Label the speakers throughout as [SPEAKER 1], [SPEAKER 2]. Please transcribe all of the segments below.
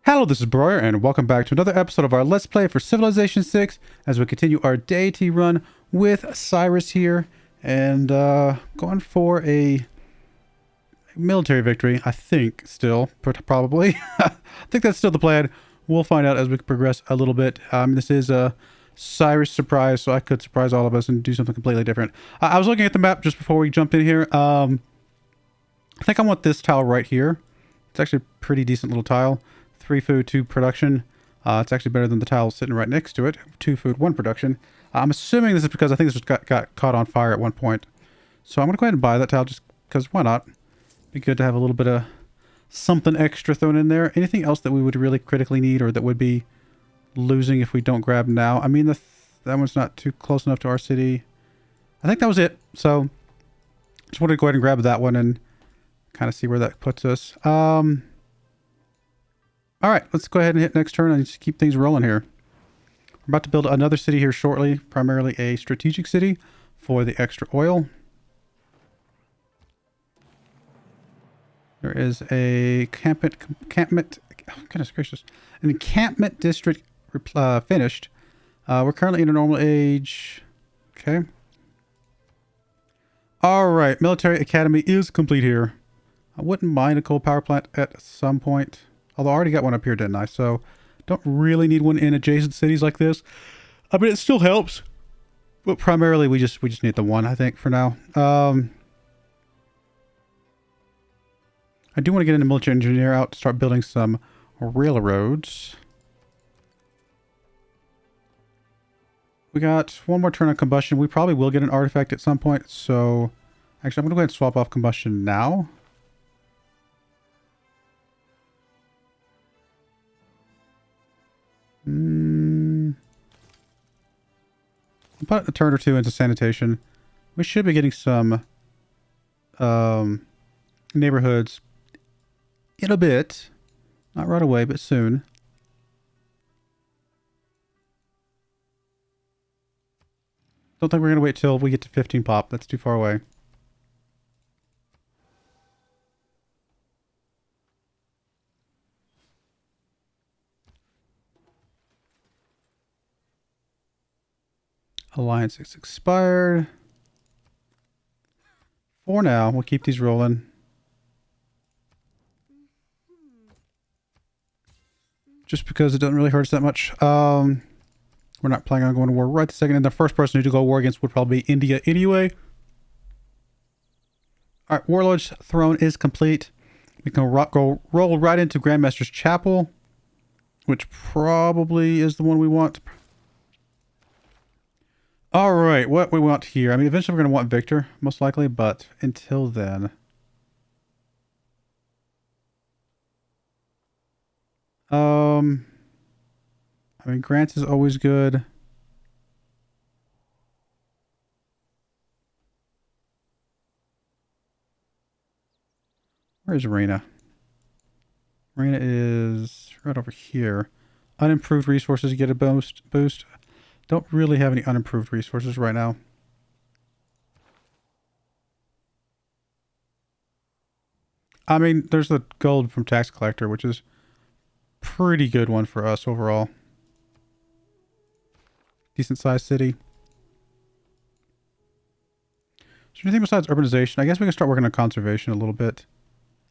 [SPEAKER 1] Hello, this is Broyar, and welcome back to another episode of our Let's Play for Civilization 6 as we continue our Deity run with Cyrus here, and going for a military victory, I think, still, probably. I think that's still the plan. We'll find out as we progress a little bit. This is a Cyrus surprise, so I could surprise all of us and do something completely different. I was looking at the map just before we jumped in here. I think I want this tile right here. It's actually a pretty decent little tile. 3 food, 2 production. It's actually better than the tile sitting right next to it. 2 food, 1 production. I'm assuming this is because I think this got caught on fire at one point. So I'm going to go ahead and buy that tile just because why not? Be good to have a little bit of something extra thrown in there. Anything else that we would really critically need or that would be losing if we don't grab now? I mean, that one's not too close enough to our city. I think that was it. So just wanted to go ahead and grab that one and kind of see where that puts us. All right, let's go ahead and hit next turn and just keep things rolling here. We're about to build another city here shortly, primarily a strategic city for the extra oil. There is a an encampment district finished. We're currently in a normal age. Okay. All right, military academy is complete here. I wouldn't mind a coal power plant at some point. Although I already got one up here, didn't I? So don't really need one in adjacent cities like this. I mean, it still helps, but primarily we just need the one, I think, for now. I do want to get into military engineer out to start building some railroads. We got one more turn on combustion. We probably will get an artifact at some point. So actually, I'm going to go ahead and swap off combustion now. Put a turn or two into sanitation. We should be getting some neighborhoods in a bit. Not right away, but soon. Don't think we're going to wait till we get to 15 pop. That's too far away. Alliance is expired. For now, we'll keep these rolling. Just because it doesn't really hurt us that much. We're not planning on going to war right this second. And the first person to go to war against would probably be India anyway. Alright, Warlord's Throne is complete. We can roll right into Grandmaster's Chapel, which probably is the one we want. All right, what we want here. I mean, eventually we're going to want Victor, most likely, but until then. I mean, Grants is always good. Where is Reina? Reina is right over here. Unimproved resources, you get a boost. Don't really have any unimproved resources right now. I mean, there's the gold from tax collector, which is pretty good one for us overall. Decent sized city. Is there anything besides urbanization? I guess we can start working on conservation a little bit.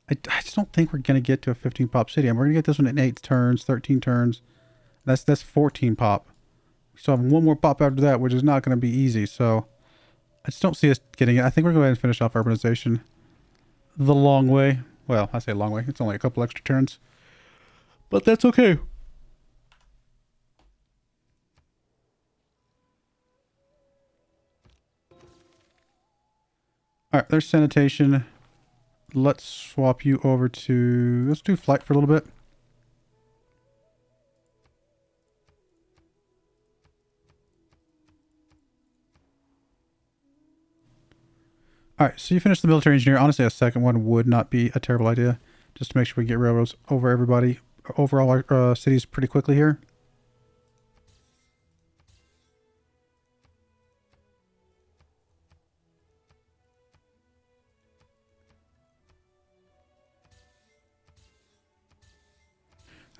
[SPEAKER 1] I just don't think we're going to get to a 15 pop city. And we're going to get this one in 8 turns, 13 turns. That's 14 pop. We still have one more pop after that, which is not going to be easy. So I just don't see us getting it. I think we're going to go ahead and finish off urbanization the long way. Well, I say long way. It's only a couple extra turns. But that's okay. Alright, there's sanitation. Let's swap you over to... Let's do flight for a little bit. Alright, so you finished the military engineer. Honestly, a second one would not be a terrible idea. Just to make sure we get railroads over everybody. Overall, our cities pretty quickly here.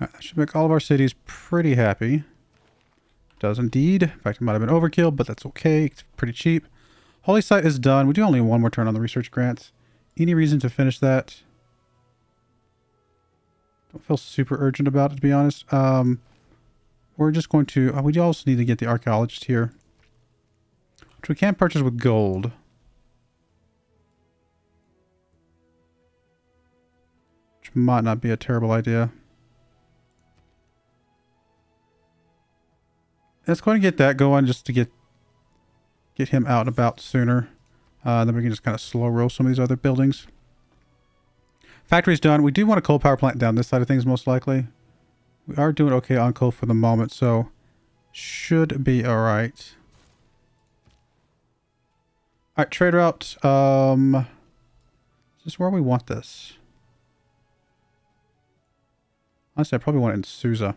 [SPEAKER 1] All right, that should make all of our cities pretty happy. It does indeed. In fact, it might have been overkill, but that's okay. It's pretty cheap. Holy Site is done. We do only have one more turn on the research grants. Any reason to finish that? Don't feel super urgent about it, to be honest. We're just going to... we also need to get the archaeologist here, which we can purchase with gold. Which might not be a terrible idea. Let's go ahead and get that going just to get him out and about sooner. Then we can just kind of slow roll some of these other buildings. Factory's done. We do want a coal power plant down this side of things, most likely. We are doing okay on coal for the moment, so should be all right. All right, trade route. Is this where we want this? Honestly, I probably want it in Susa.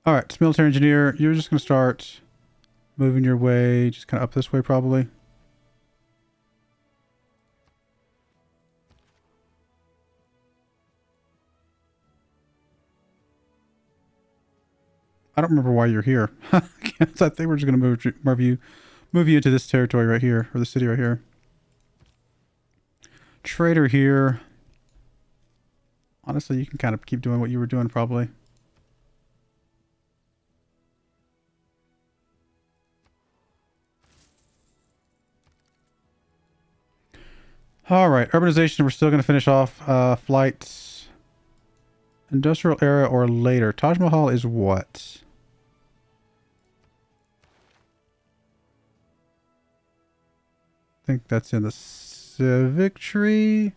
[SPEAKER 1] All right, military engineer. You're just going to start moving your way, just kind of up this way, probably. I don't remember why you're here. I think we're just going to move you into this territory right here, or the city right here. Trader here. Honestly, you can kind of keep doing what you were doing, probably. All right, urbanization. We're still going to finish off flights. Industrial era or later. Taj Mahal is what? I think that's in the civic tree.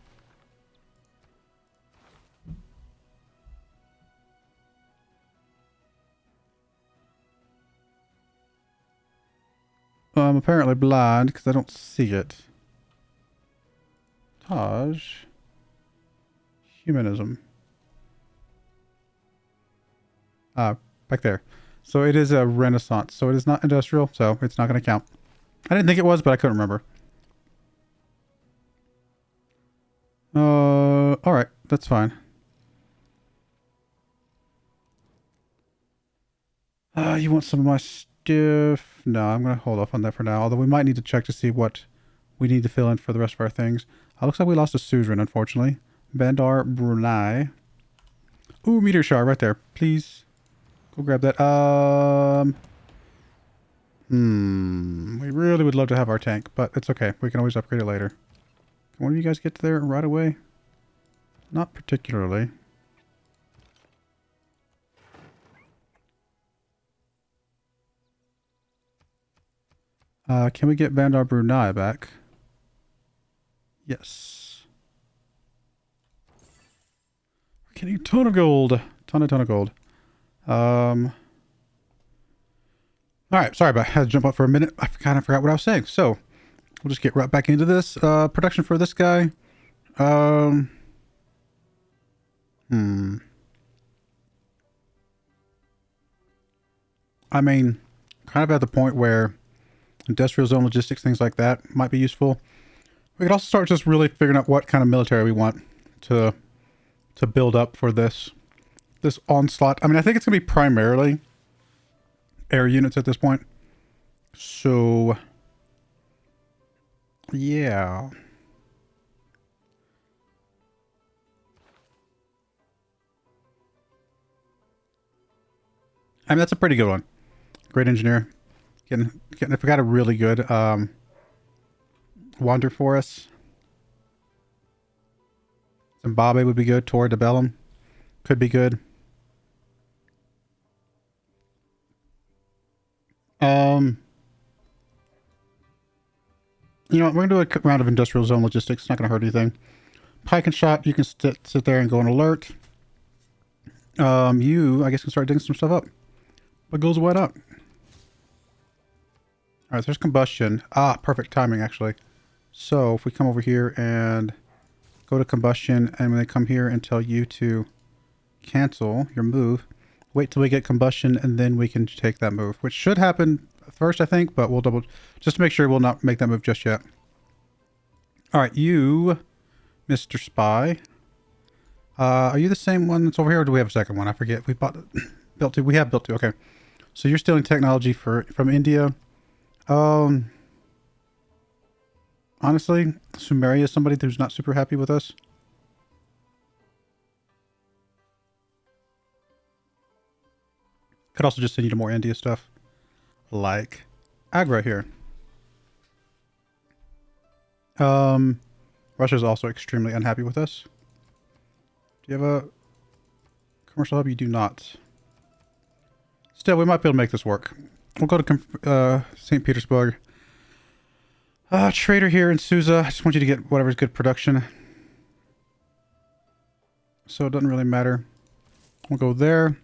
[SPEAKER 1] I'm apparently blind because I don't see it. Taj. Humanism. Back there. So it is a Renaissance. So it is not industrial, so it's not going to count. I didn't think it was, but I couldn't remember. Alright, that's fine. You want some of my stuff? No, I'm going to hold off on that for now. Although we might need to check to see what we need to fill in for the rest of our things. Looks like we lost a suzerain, unfortunately. Bandar Brunei. Ooh, meteor shower right there. Please. Go grab that. We really would love to have our tank, but it's okay. We can always upgrade it later. Can one of you guys get there right away? Not particularly. Can we get Bandar Brunei back? Yes. We're getting a ton of gold. Ton of gold. Alright, sorry, but I had to jump up for a minute. I kind of forgot what I was saying. So, we'll just get right back into this. Production for this guy. I mean, kind of at the point where industrial zone logistics, things like that might be useful. We could also start just really figuring out what kind of military we want to build up for this onslaught. I mean, I think it's going to be primarily air units at this point. So, yeah. I mean, that's a pretty good one. Great engineer. If we got a really good wander for us. Zimbabwe would be good. Torre de Bellum could be good. You know what, we're going to do a round of industrial zone logistics. It's not going to hurt anything. Pike and shot, you can sit there and go on alert. You, I guess, can start digging some stuff up. What goes why not? Alright, there's combustion. Perfect timing, actually. So, if we come over here and go to combustion, and when they come here and tell you to cancel your move, wait till we get combustion, and then we can take that move, which should happen first, I think, but we'll double, just to make sure we'll not make that move just yet. Alright, you, Mr. Spy. Are you the same one that's over here, or do we have a second one? I forget. We bought built two. We have built two. Okay. So you're stealing technology from India. Honestly, Sumeria is somebody who's not super happy with us. Could also just send you to more India stuff. Like Agra here. Russia's also extremely unhappy with us. Do you have a commercial hub? You do not. Still, we might be able to make this work. We'll go to St. Petersburg. Trader here in Susa. I just want you to get whatever's good production. So it doesn't really matter. We'll go there.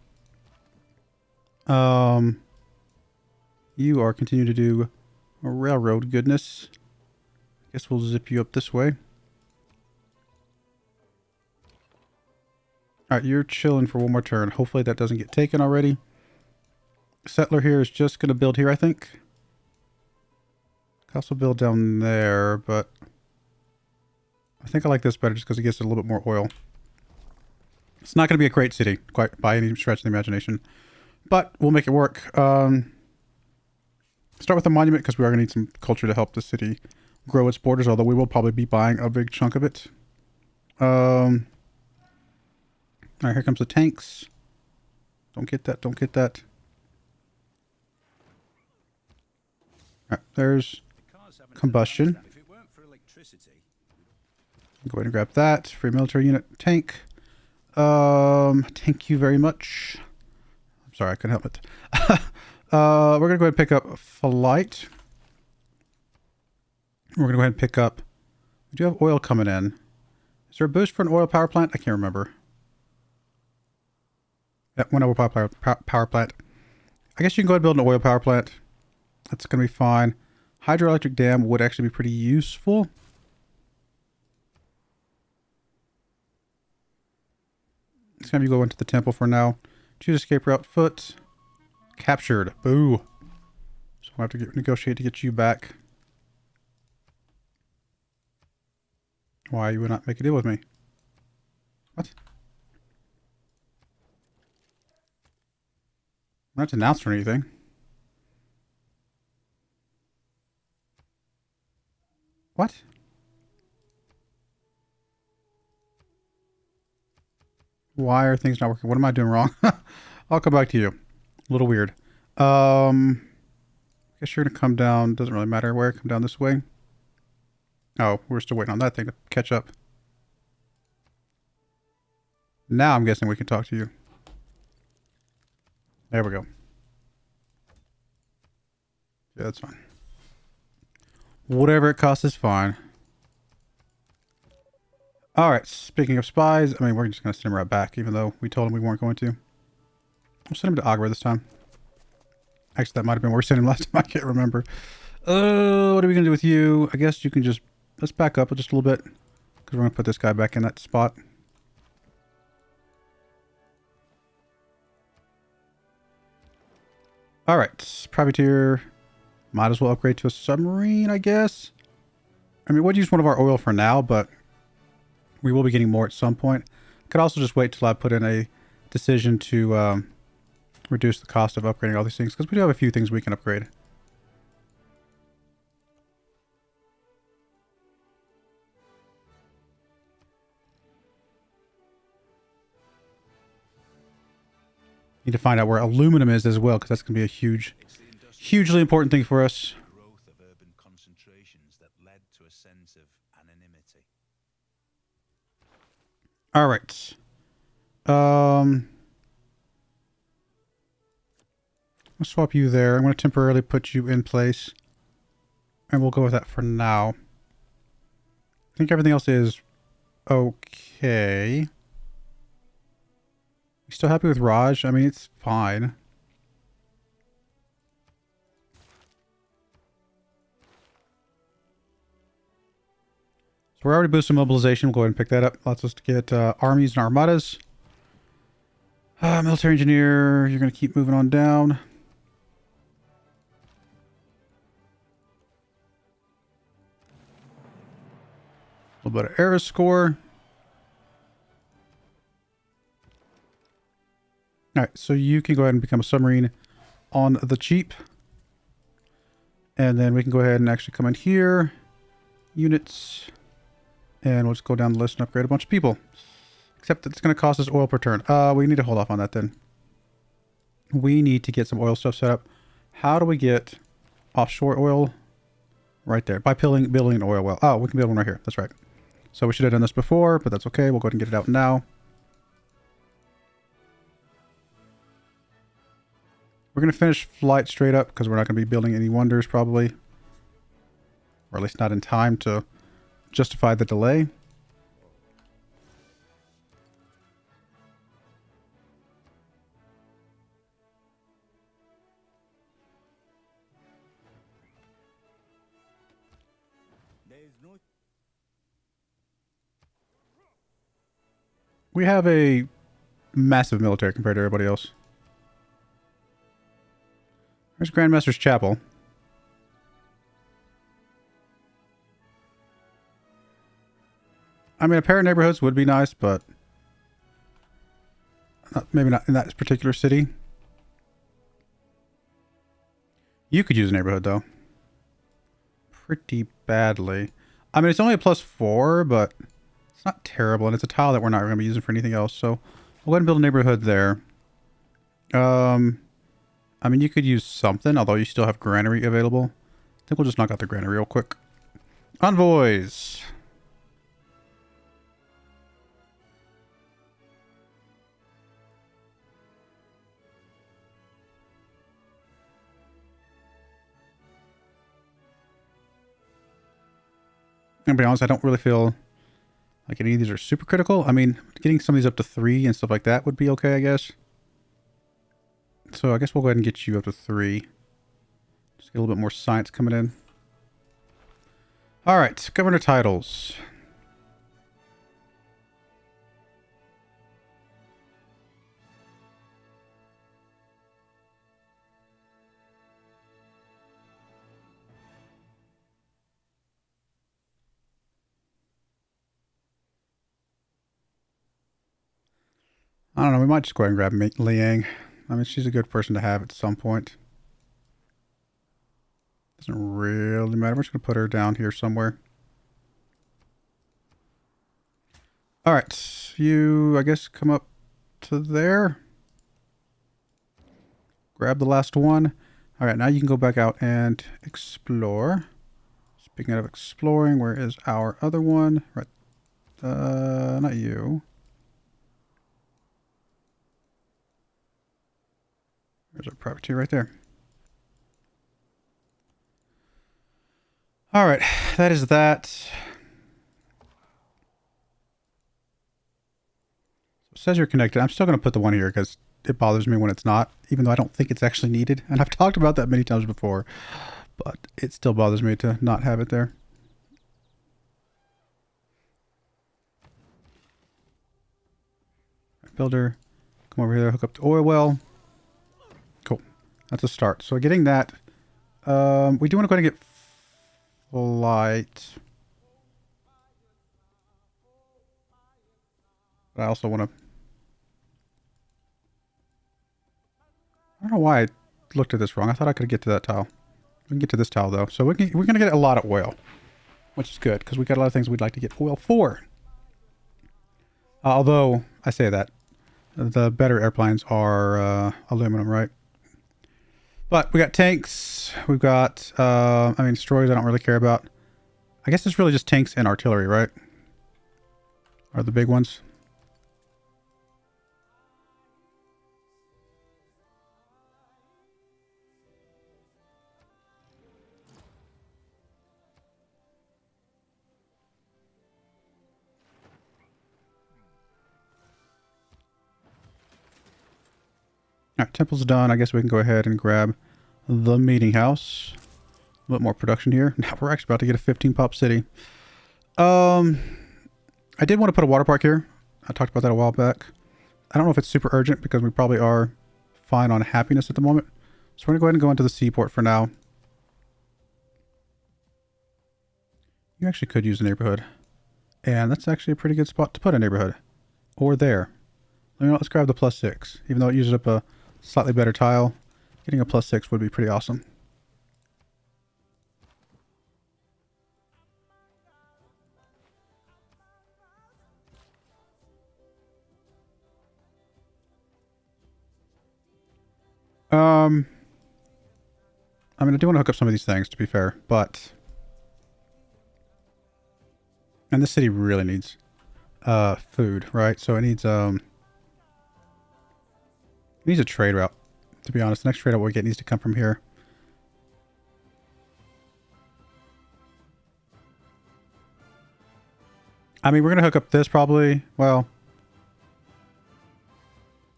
[SPEAKER 1] You are continuing to do a railroad goodness. Guess we'll zip you up this way. Alright, you're chilling for one more turn. Hopefully that doesn't get taken already. Settler here is just going to build here, I think. Could also build down there, but I think I like this better just because it gets a little bit more oil. It's not going to be a great city, quite by any stretch of the imagination. But we'll make it work. Start with the monument because we are going to need some culture to help the city grow its borders, although we will probably be buying a big chunk of it. Alright, here comes the tanks. Don't get that, don't get that. Alright, there's combustion. Go ahead and grab that. Free military unit tank. Thank you very much. I'm sorry, I couldn't help it. We're going to go ahead and pick up flight. We're going to go ahead and pick up... We do have oil coming in. Is there a boost for an oil power plant? I can't remember. Yep, one oil power plant. I guess you can go ahead and build an oil power plant. That's going to be fine. Hydroelectric dam would actually be pretty useful. Let's have you go into the temple for now. Choose escape route foot. Captured. Boo. So we'll have to negotiate to get you back. Why you would not make a deal with me? What? I'm not announced or anything. What? Why are things not working? What am I doing wrong? I'll come back to you. A little weird. I guess you're gonna come down. Doesn't really matter where. Come down this way. Oh, we're still waiting on that thing to catch up. Now I'm guessing we can talk to you. There we go. Yeah, that's fine. Whatever it costs is fine. Alright, speaking of spies, I mean, we're just going to send him right back, even though we told him we weren't going to. We'll send him to Agra this time. Actually, that might have been where we sent him last time. I can't remember. What are we going to do with you? I guess you can just... Let's back up just a little bit. Because we're going to put this guy back in that spot. Alright, privateer. Might as well upgrade to a submarine, I guess. I mean, we'd use one of our oil for now, but... We will be getting more at some point. Could also just wait till I put in a decision to reduce the cost of upgrading all these things, because we do have a few things we can upgrade. Need to find out where aluminum is as well, because that's going to be a huge, hugely important thing for us.
[SPEAKER 2] Growth of urban concentrations that led to a sense of anonymity.
[SPEAKER 1] All right. I'll swap you there. I'm going to temporarily put you in place. And we'll go with that for now. I think everything else is okay. You still happy with Raj? I mean, it's fine. So we're already boosting mobilization. We'll go ahead and pick that up. Let's just get armies and armadas. Military engineer, you're going to keep moving on down. A little bit of era score. Alright, so you can go ahead and become a submarine on the cheap. And then we can go ahead and actually come in here. Units. And we'll just go down the list and upgrade a bunch of people. Except that it's going to cost us oil per turn. We need to hold off on that then. We need to get some oil stuff set up. How do we get offshore oil? Right there. By building an oil well. Oh, we can build one right here. That's right. So we should have done this before, but that's okay. We'll go ahead and get it out now. We're going to finish flight straight up because we're not going to be building any wonders probably. Or at least not in time to justify the delay. We have a massive military compared to everybody else. There's Grandmaster's Chapel. I mean, a pair of neighborhoods would be nice, but maybe not in that particular city. You could use a neighborhood, though. Pretty badly. I mean, it's only a +4, but it's not terrible, and it's a tile that we're not going to be using for anything else, so we'll go ahead and build a neighborhood there. I mean, you could use something, although you still have granary available. I think we'll just knock out the granary real quick. Envoys! I'm gonna be honest, I don't really feel like any of these are super critical. I mean, getting some of these up to 3 and stuff like that would be okay, I guess. So I guess we'll go ahead and get you up to 3. Just get a little bit more science coming in. Alright, governor titles. I don't know, we might just go ahead and grab Liang. I mean, she's a good person to have at some point. Doesn't really matter. We're just going to put her down here somewhere. Alright, you, I guess, come up to there. Grab the last one. Alright, now you can go back out and explore. Speaking of exploring, where is our other one? Right. Not you. There's our privateer right there. Alright, that is that. So it says you're connected. I'm still going to put the one here because it bothers me when it's not, even though I don't think it's actually needed. And I've talked about that many times before, but it still bothers me to not have it there. Builder, come over here, hook up the oil well. Cool. That's a start. So getting that, we do want to go ahead and get flight. But I also want to, I don't know why I looked at this wrong. I thought I could get to that tile. We can get to this tile though. So we're going to get a lot of oil, which is good because we got a lot of things we'd like to get oil for. Although I say that, the better airplanes are aluminum, right? But we got tanks. We've got, I mean, destroyers I don't really care about. I guess it's really just tanks and artillery, right? Are the big ones. Alright, temple's done. I guess we can go ahead and grab the meeting house. A little more production here. Now we're actually about to get a 15 pop city. I did want to put a water park here. I talked about that a while back. I don't know if it's super urgent because we probably are fine on happiness at the moment. So we're going to go ahead and go into the seaport for now. You actually could use a neighborhood. And that's actually a pretty good spot to put a neighborhood. Or there. You know, let's grab the +6. Even though it uses up a slightly better tile, getting a +6 would be pretty awesome. I mean, I do want to hook up some of these things, to be fair, but... And this city really needs food, right? So it needs a trade route, to be honest. The next trade route we get needs to come from here. I mean, we're going to hook up this probably. Well,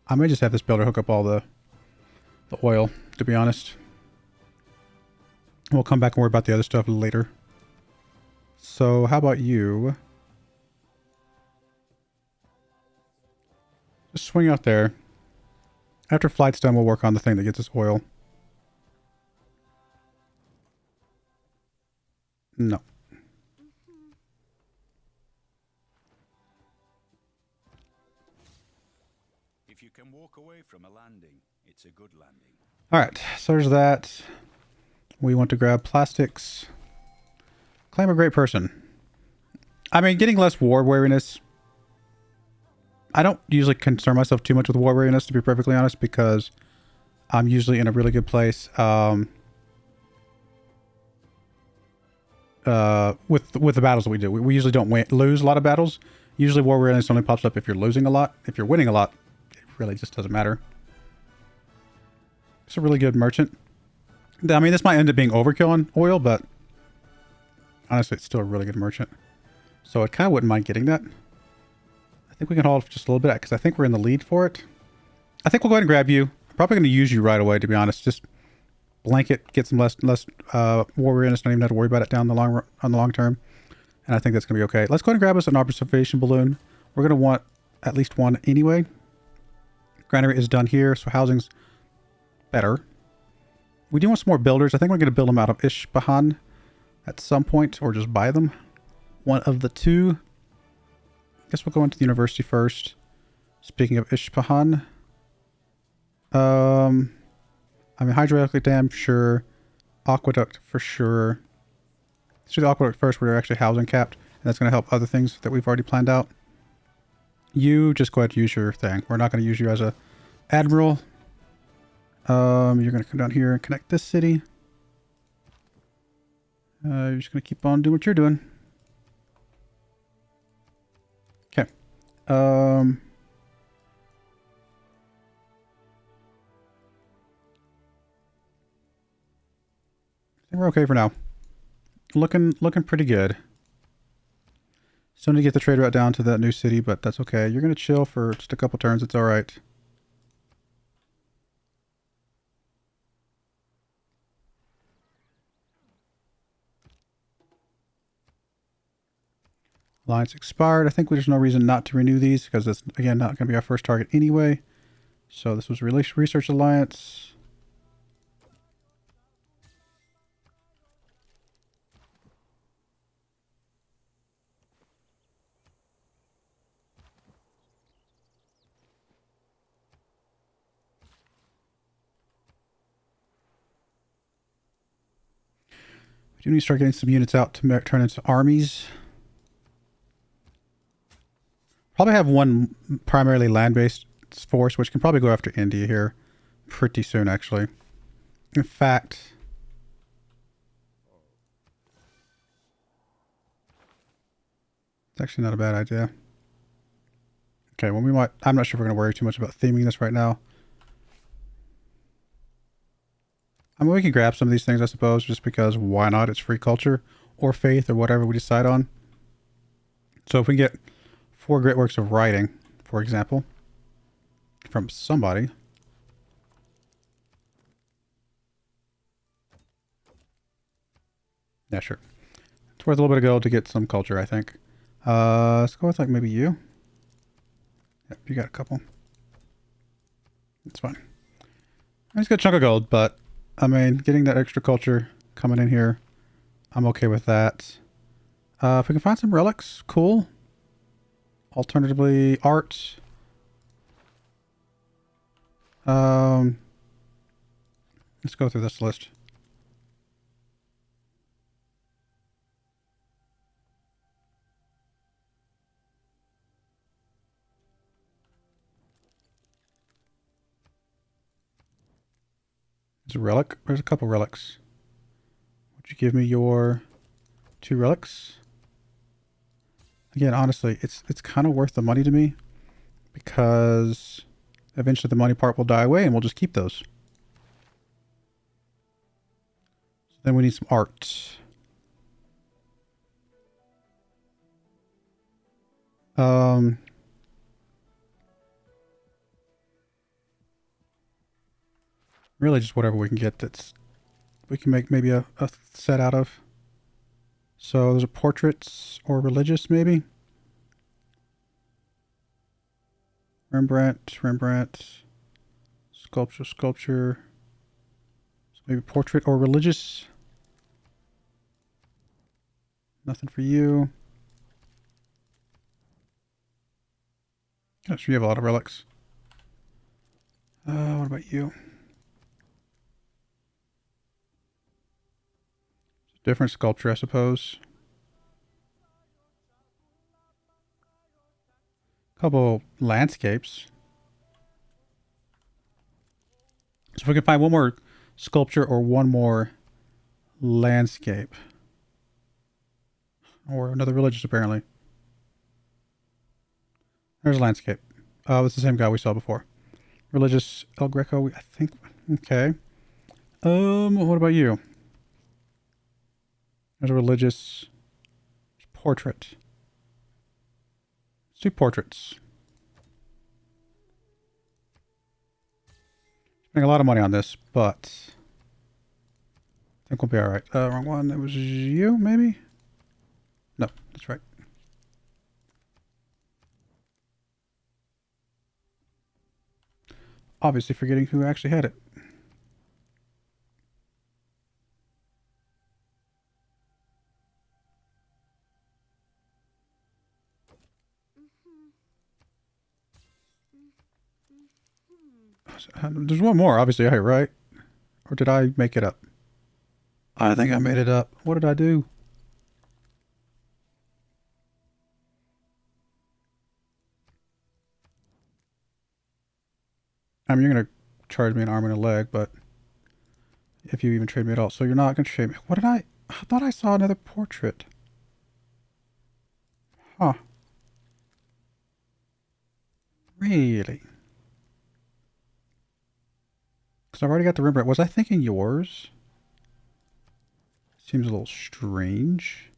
[SPEAKER 1] I may just have this builder hook up all the oil, to be honest. We'll come back and worry about the other stuff later. So how about you? Just swing out there. After flight's done, we'll work on the thing that gets us oil. No.
[SPEAKER 2] If you can walk away from a landing, it's a good landing.
[SPEAKER 1] All right, so there's that. We want to grab plastics. Claim a great person. I mean, getting less war weariness. I don't usually concern myself too much with war weariness, to be perfectly honest, because I'm usually in a really good place with the battles that we do. We usually don't lose a lot of battles. Usually war weariness only pops up if you're losing a lot. If you're winning a lot, it really just doesn't matter. It's a really good merchant. I mean, this might end up being overkill on oil, but honestly, it's still a really good merchant. So I kind of wouldn't mind getting that. I think we can hold just a little bit because I think we're in the lead for it. I think we'll go ahead and grab you. Probably going to use you right away, to be honest. Just blanket, get some less war weariness. Don't even have to worry about it down the long term. And I think that's going to be okay. Let's go ahead and grab us an observation balloon. We're going to want at least one anyway. Granary is done here, so housing's better. We do want some more builders. I think we're going to build them out of Ispahan at some point, or just buy them. One of the two. I guess we'll go into the university first. Speaking of Ispahan. I mean, hydroelectric dam, sure. Aqueduct, for sure. Let's do the aqueduct first, where we're actually housing capped. And that's going to help other things that we've already planned out. You just go ahead and use your thing. We're not going to use you as a admiral. You're going to come down here and connect this city. You're just going to keep on doing what you're doing. Okay. I think we're okay for now. Looking pretty good. Still need to get the trade route down to that new city, but that's okay. You're going to chill for just a couple turns. It's all right. Alliance expired. I think there's no reason not to renew these because it's, again, not going to be our first target anyway. So this was Research Alliance. We do need to start getting some units out to turn into armies. Probably have one primarily land-based force, which can probably go after India here pretty soon, actually. In fact, it's actually not a bad idea. Okay, well, I'm not sure if we're going to worry too much about theming this right now. I mean, we can grab some of these things, I suppose, just because why not? It's free culture or faith or whatever we decide on. So if we get 4 great works of writing, for example, from somebody. Yeah, sure. It's worth a little bit of gold to get some culture, I think. Let's go with like maybe you. Yep, you got a couple. It's fine. It's got a chunk of gold, but I mean, getting that extra culture coming in here, I'm okay with that. If we can find some relics, cool. Alternatively, art. Let's go through this list. There's a relic. There's a couple relics. Would you give me your 2 relics? Again, honestly, it's kind of worth the money to me because eventually the money part will die away and we'll just keep those. So then we need some art. Really just whatever we can get that's we can make maybe a set out of. So there's a portraits or religious maybe. Rembrandt, sculpture. So maybe portrait or religious. Nothing for you. Gosh, you have a lot of relics. What about you? Different sculpture, I suppose. Couple landscapes. So if we can find one more sculpture or one more landscape. Or another religious, apparently. There's a landscape. Oh, it's the same guy we saw before. Religious El Greco, I think. Okay. What about you? There's a religious portrait. Let's do portraits. Spending a lot of money on this, but I think we'll be alright. Wrong one. It was you, maybe? No, that's right. Obviously forgetting who actually had it. There's one more, obviously, right? Or did I make it up? I think I made it up. What did I do? I mean, you're going to charge me an arm and a leg, but if you even trade me at all. So you're not going to trade me. What did I thought I saw another portrait. Huh. Really? Because I've already got the Rembrandt. Was I thinking yours? Seems a little strange.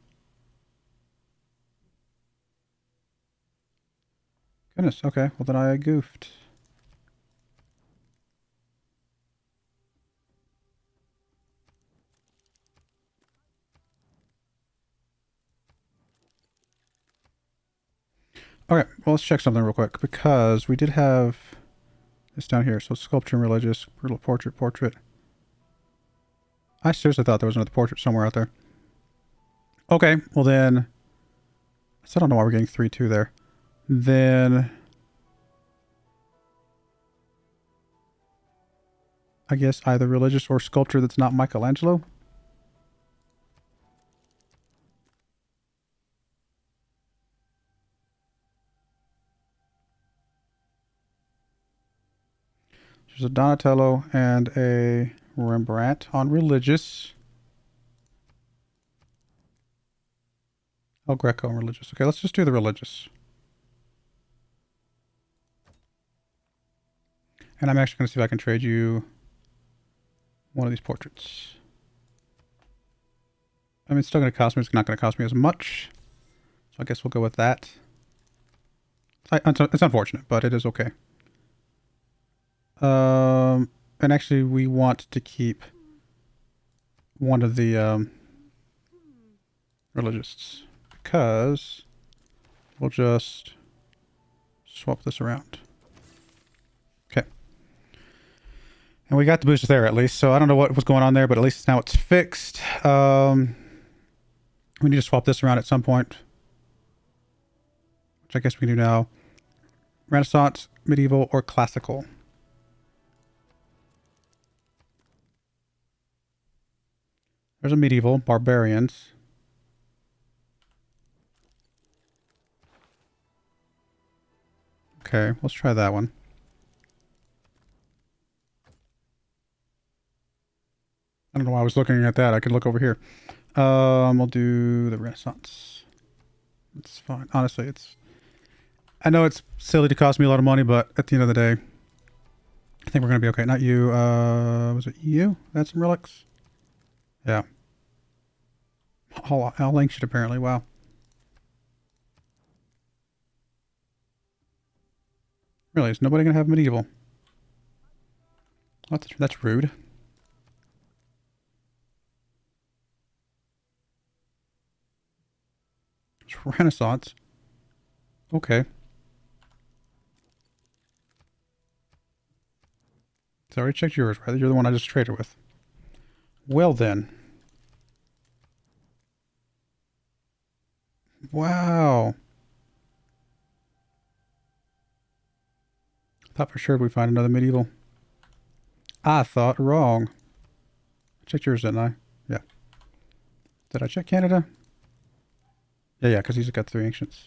[SPEAKER 1] Goodness, okay. Well, then I goofed. Okay, well, let's check something real quick, because we did have this down here. So sculpture and religious, brutal portrait. I seriously thought there was another portrait somewhere out there. Okay, well then, I still don't know why we're getting 3-2 there. Then, I guess either religious or sculpture that's not Michelangelo. There's a Donatello and a Rembrandt on religious. El Greco and religious. Okay, let's just do the religious. And I'm actually going to see if I can trade you one of these portraits. I mean, it's still going to cost me. It's not going to cost me as much. So I guess we'll go with that. It's unfortunate, but it is okay. And actually we want to keep one of the religious because we'll just swap this around. Okay. And we got the boost there at least, so I don't know what was going on there, but at least now it's fixed. We need to swap this around at some point, which I guess we can do now. Renaissance, medieval, or classical. There's a medieval. Barbarians. Okay, let's try that one. I don't know why I was looking at that. I could look over here. We'll do the Renaissance. It's fine. Honestly, it's... I know it's silly to cost me a lot of money, but at the end of the day, I think we're going to be okay. Not you. Was it you? That's some relics? Yeah. All ancient, apparently. Wow. Really? Is nobody going to have medieval? That's rude. It's Renaissance. Okay. So I already checked yours, right? You're the one I just traded with. Well then. Wow. Thought for sure we'd find another medieval. I thought wrong. I checked yours, didn't I? Yeah. Did I check Canada? Yeah, because he's got 3 ancients.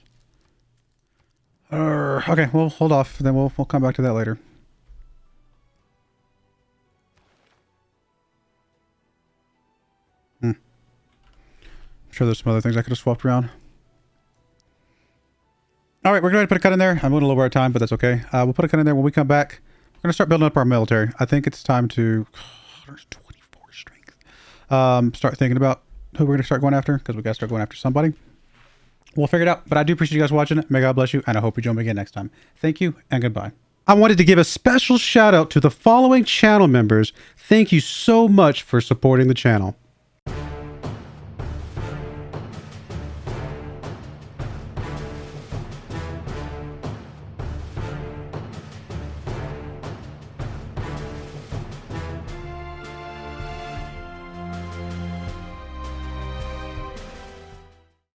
[SPEAKER 1] Okay, we'll hold off. Then we'll come back to that later. I'm sure there's some other things I could have swapped around. All right, we're going to put a cut in there. I'm going a little over our time, but that's okay. We'll put a cut in there when we come back. We're going to start building up our military. I think it's time to... 124 strength. Start thinking about who we're going to start going after, because we got to start going after somebody. We'll figure it out, but I do appreciate you guys watching. May God bless you, and I hope you join me again next time. Thank you, and goodbye. I wanted to give a special shout out to the following channel members. Thank you so much for supporting the channel.